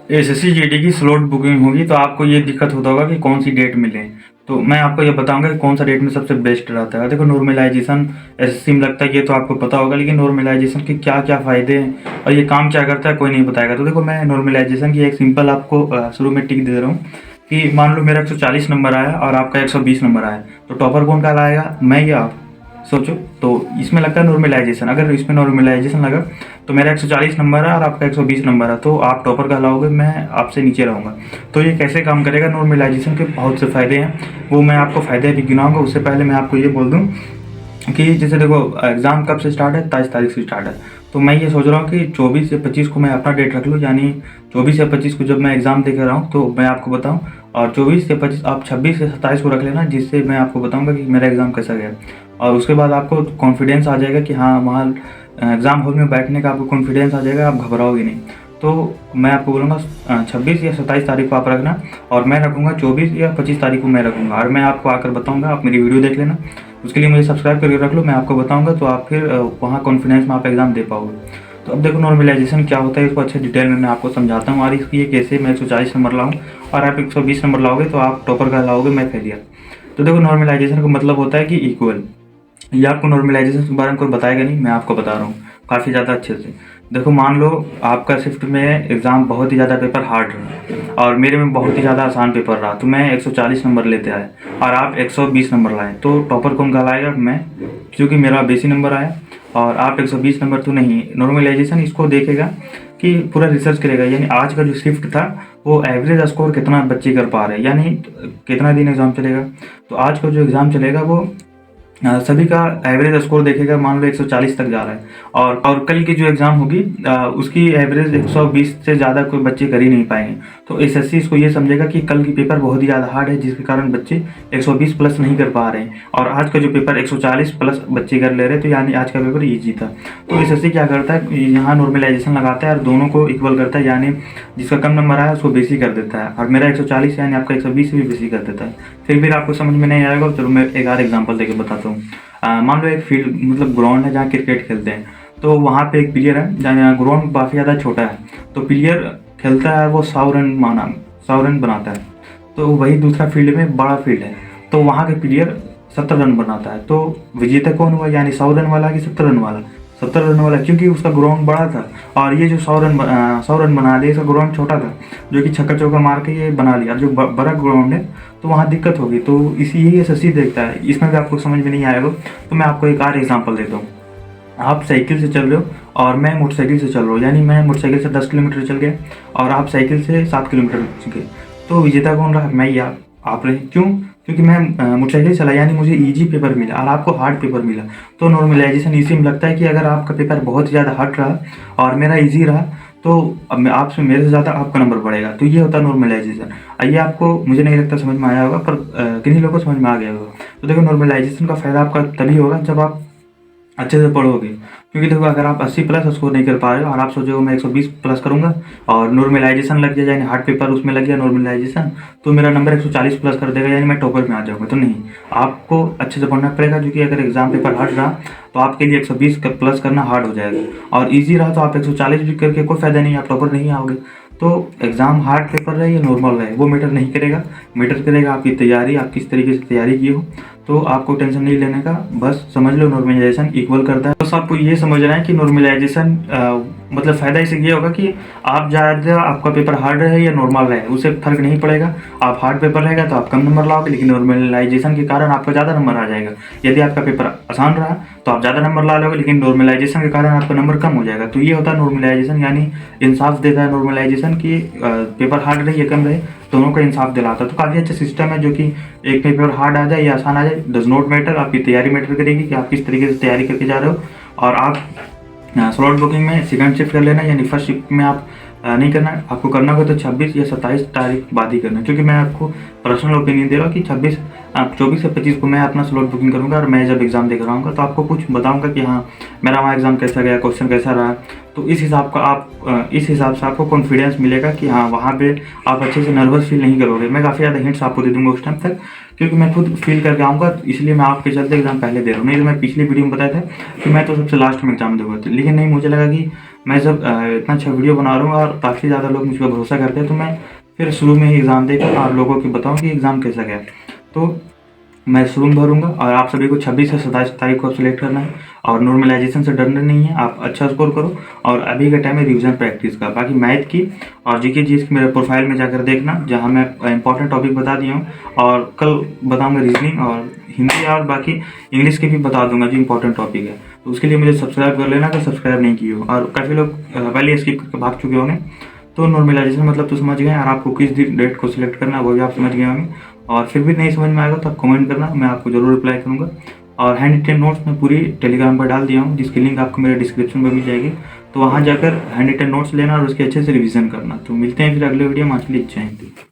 SSC GD की slot booking होगी तो आपको ये दिक्कत होता होगा कि कौन सी डेट मिले। तो मैं आपको ये बताऊंगा कि कौन सा डेट में सबसे बेस्ट रहता है। देखो नॉर्मलाइजेशन एसएससी में लगता है ये तो आपको पता होगा, लेकिन नॉर्मलाइजेशन के क्या क्या फ़ायदे हैं और ये काम क्या करता है कोई नहीं बताएगा। तो देखो मैं नॉर्मलाइजेशन की एक सिंपल आपको शुरू में टिक दे रहा हूँ कि मान लो मेरा 140 नंबर आया और आपका 120 नंबर आया, तो टॉपर कौन कहलाएगा, मैं या आप? सोचो। तो इसमें लगता है नॉर्मलाइजेशन। अगर इसमें नॉर्मलाइजेशन लगा तो मेरा 140 नंबर है और आपका 120 नंबर है, तो आप टॉपर कहलाओगे, मैं आपसे नीचे रहूँगा। तो ये कैसे काम करेगा? नॉर्मलाइजेशन के बहुत से फ़ायदे हैं, वो मैं आपको फ़ायदे भी गिनाऊंगा। उससे पहले मैं आपको ये बोल दूँ कि जैसे देखो एग्ज़ाम कब से स्टार्ट है, 23 तारीख से स्टार्ट है। तो मैं ये सोच रहा हूँ कि 24 या 25 को मैं अपना डेट रख लूँ, यानी 24 या 25 को जब मैं एग्ज़ाम दे कर रहा हूँ तो मैं आपको बताऊँ, और 24 या 25 आप 26 या 27 को रख लेना, जिससे मैं आपको बताऊँगा कि मेरा एग्ज़ाम कैसा गया। और उसके बाद आपको कॉन्फिडेंस आ जाएगा कि हाँ, वहाँ एग्ज़ाम हॉल में बैठने का आपको कॉन्फिडेंस आ जाएगा, आप घबराओगे नहीं। तो मैं आपको बोलूँगा 26 या 27 तारीख को आप रखना, और मैं रखूँगा 24 या 25 तारीख को मैं रखूँगा, और मैं आपको आकर बताऊँगा। आप मेरी वीडियो देख लेना, उसके लिए मुझे सब्सक्राइब करके रख लो, मैं आपको बताऊँगा, तो आप फिर वहाँ कॉन्फिडेंस में आप एग्ज़ाम दे पाओगे। तो अब देखो नॉर्मलाइजेशन क्या होता है, इसको अच्छे डिटेल में मैं आपको समझाता हूँ, और इसकी ये कैसे मैं 140 नंबर लाऊँ और आप 120 नंबर लाओगे तो आप टॉपर कहलाओगे, मैं फेलियर। तो देखो नॉर्मलाइजेशन का मतलब होता है कि इक्वल। ये आपको नॉर्मलाइजेशन के बारे में कोई बताएगा नहीं, मैं आपको बता रहा हूँ काफ़ी ज़्यादा अच्छे से। देखो मान लो आपका शिफ्ट में एग्ज़ाम बहुत ही ज़्यादा पेपर हार्ड रहा और मेरे में बहुत ही ज़्यादा आसान पेपर रहा, तो मैं 140 नंबर लेते आए और आप 120 नंबर लाए, तो टॉपर कौन कहलाएगा? मैं, क्योंकि मेरा बेसी नंबर आया और आप 120 नंबर तो नहीं। नॉर्मलाइजेशन इसको देखेगा कि पूरा रिसर्च करेगा, यानी आज का जो शिफ्ट था वो एवरेज स्कोर कितना बच्चे कर पा रहे हैं, यानी कितना दिन एग्ज़ाम चलेगा। तो आज का जो एग्ज़ाम चलेगा वो सभी का एवरेज स्कोर देखेगा, मान लो 140 तक जा रहा है, और कल की जो एग्ज़ाम होगी उसकी एवरेज 120 से ज़्यादा कोई बच्चे कर ही नहीं पाएंगे। तो एसएससी इसको ये समझेगा कि कल की पेपर बहुत ही ज़्यादा हार्ड है, जिसके कारण बच्चे 120 प्लस नहीं कर पा रहे हैं, और आज का जो पेपर 140 प्लस बच्चे कर ले रहे हैं, तो यानी आज का पेपर ईजी था। तो एसएससी क्या करता है, यहाँ नॉर्मलाइजेशन लगाता है और दोनों को इक्वल करता है, यानी जिसका कम नंबर आया उसको बेसी कर देता है, और मेरा 140 यानी आपका 120 भी बेसी कर देता है। फिर भी आपको समझ में नहीं आएगा, चलो मैं एक और एग्जांपल देके बताता हूँ। मान लो एक फील्ड मतलब ग्राउंड है जहाँ क्रिकेट खेलते हैं, तो वहाँ पे एक प्लेयर है जहाँ ग्राउंड काफ़ी ज़्यादा छोटा है, तो प्लेयर खेलता है वो 100 रन बनाता है। तो वही दूसरा फील्ड में बड़ा फील्ड है, तो वहाँ के प्लेयर 70 रन बनाता है, तो विजेता कौन हुआ, यानी 100 रन वाला कि 70 रन वाला? 70 रन वाला, क्योंकि उसका ग्राउंड बड़ा था, और ये जो 100 रन बना लिया, इसका ग्राउंड छोटा था, जो कि छक्का चौका मार के ये बना लिया। और जो बड़ा ग्राउंड है तो वहाँ दिक्कत होगी, तो इसी यही एसएससी देखता है। इसमें भी आपको समझ में नहीं आएगा, तो मैं आपको एक और एग्जांपल देता हूँ। आप साइकिल से चल रहे हो और मैं मोटरसाइकिल से चल रहा हूँ, यानी मैं मोटरसाइकिल से 10 किलोमीटर चल गया और आप साइकिल से 7 किलोमीटर गए, तो विजेता कौन रहा? मैं या आप रहे। क्यों? क्योंकि मैं मोटरसाइकिल चला, यानी मुझे इजी पेपर मिला और आपको हार्ड पेपर मिला। तो नॉर्मलाइजेशन इसी में लगता है कि अगर आपका पेपर बहुत ही ज़्यादा हार्ड रहा और मेरा इजी रहा, तो अब मैं आपसे, मेरे से ज़्यादा आपका नंबर बढ़ेगा। तो ये होता है नॉर्मलाइजेशन। ये आपको मुझे नहीं लगता समझ में आया होगा, पर किन्हीं लोगों को समझ में आ गया होगा। तो देखो नॉर्मलाइजेशन का फ़ायदा आपका तभी होगा जब आप अच्छे से पढ़ोगे, क्योंकि देखो अगर आप 80 प्लस स्कोर नहीं कर पा रहे हो और आप सोचोगे मैं 120 प्लस करूंगा और नॉर्मलाइजेशन लग जाए, यानी हार्ड पेपर उसमें लग गया नॉर्मलाइजेशन, तो मेरा नंबर 140 प्लस कर देगा, यानी मैं टॉपर में आ जाऊंगा। तो नहीं, आपको अच्छे से पढ़ना पड़ेगा, क्योंकि अगर एग्जाम पेपर हार्ड रहा तो आपके लिए 120 प्लस करना हार्ड हो जाएगा, और ईजी रहा तो आप 140 भी करके कोई फायदा नहीं, आप टॉपर नहीं आओगे। तो एग्ज़ाम हार्ड पेपर रहे या नॉर्मल रहे वो मैटर नहीं करेगा, मैटर करेगा आपकी तैयारी, आप किस तरीके से तैयारी की हो। तो आपको टेंशन नहीं लेने का, बस समझ लो नॉर्मलाइजेशन इक्वल करता है। बस आपको ये समझना है कि नॉर्मलाइजेशन मतलब फ़ायदा इसे ये होगा कि आप ज़्यादा आपका पेपर हार्ड रहे या नॉर्मल रहे उससे फ़र्क नहीं पड़ेगा। आप हार्ड पेपर रहेगा तो आप कम नंबर लाओगे, लेकिन नॉर्मलाइजेशन के कारण आपका ज़्यादा नंबर आ जाएगा। यदि आपका पेपर आसान रहा तो आप ज़्यादा नंबर ला लोगे, लेकिन नॉर्मलाइजेशन के कारण आपका नंबर कम हो जाएगा। तो ये होता है नॉर्मलाइजेशन, यानी इंसाफ देता है नॉर्मलाइजेशन की पेपर हार्ड रहे या कम रहे दोनों का इंसाफ दिलाता है। तो काफ़ी अच्छा सिस्टम है, जो कि एक पेपर हार्ड आ जाए या आसान आ जाए डज नॉट मैटर, आपकी तैयारी मैटर करेगी कि आप किस तरीके से तैयारी करके जा रहे हो। और आप स्लॉट बुकिंग में सेकंड शिफ्ट कर लेना, यानी फर्स्ट शिफ्ट में आप नहीं करना है। आपको करना होगा तो 26 या 27 तारीख बाद ही करना, क्योंकि मैं आपको पर्सनल ओपिनियन दे रहा हूँ कि 24 से 25 को मैं अपना स्लॉट बुकिंग करूँगा, और मैं जब एग्ज़ाम देकर आऊँगा तो आपको कुछ बताऊँगा कि हाँ मेरा वहाँ एग्ज़ाम कैसा गया, क्वेश्चन कैसा रहा। तो इस हिसाब से आपको कॉन्फिडेंस मिलेगा कि हाँ वहाँ पे आप अच्छे से नर्वस फील नहीं करोगे। मैं काफ़ी ज़्यादा हिंट्स आपको दे दूँगा उस टाइम तक, क्योंकि मैं खुद फील करके आऊँगा, इसलिए मैं आपके चलते एग्ज़ाम पहले दे रहा हूँ। नहीं तो मैं पिछली वीडियो में बताया था कि मैं तो सबसे लास्ट में एग्ज़ाम दूंगा, लेकिन नहीं, मुझे लगा कि मैं जब इतना अच्छा वीडियो बना रहा हूँ और काफ़ी ज़्यादा लोग मुझ पर भरोसा करते हैं, तो मैं फिर शुरू में ही एग्ज़ाम देकर आप लोगों को बताऊँ कि एग्ज़ाम कैसा गया। तो मैं शुरू में भरूँगा और आप सभी को 26 से 27 तारीख को अब सेलेक्ट करना है और नॉर्मलाइजेशन से डरना नहीं है, आप अच्छा स्कोर करो और अभी के टाइम में रिवीजन प्रैक्टिस का। बाकी मैथ की और जीके जीएस की मेरे प्रोफाइल में जाकर देखना, जहाँ मैं इंपॉर्टेंट टॉपिक बता दिया हूँ और कल बताऊँगा रीजनिंग और हिंदी और बाकी इंग्लिश के भी बता दूंगा जो इंपॉर्टेंट टॉपिक है। तो उसके लिए मुझे सब्सक्राइब कर लेना अगर सब्सक्राइब नहीं किए हो, और काफ़ी लोग पहले स्किप करके भाग चुके होंगे। तो नॉर्मलाइजेशन मतलब तो समझ गए, और आपको किस डेट को सिलेक्ट करना है वो भी आप समझ गए होंगे। और फिर भी नहीं समझ में आएगा तो आप कमेंट करना, मैं आपको जरूर रिप्लाई करूँगा। और हैंड रिटेन नोट्स मैं पूरी टेलीग्राम पर डाल दिया हूँ, जिसकी लिंक आपको मेरे डिस्क्रिप्शन में मिल जाएगी। तो वहाँ जाकर हैंड रिटेन नोट्स लेना और उसके अच्छे से रिवीजन करना। तो मिलते हैं फिर अगले वीडियो में। आज के लिए जय हिंद।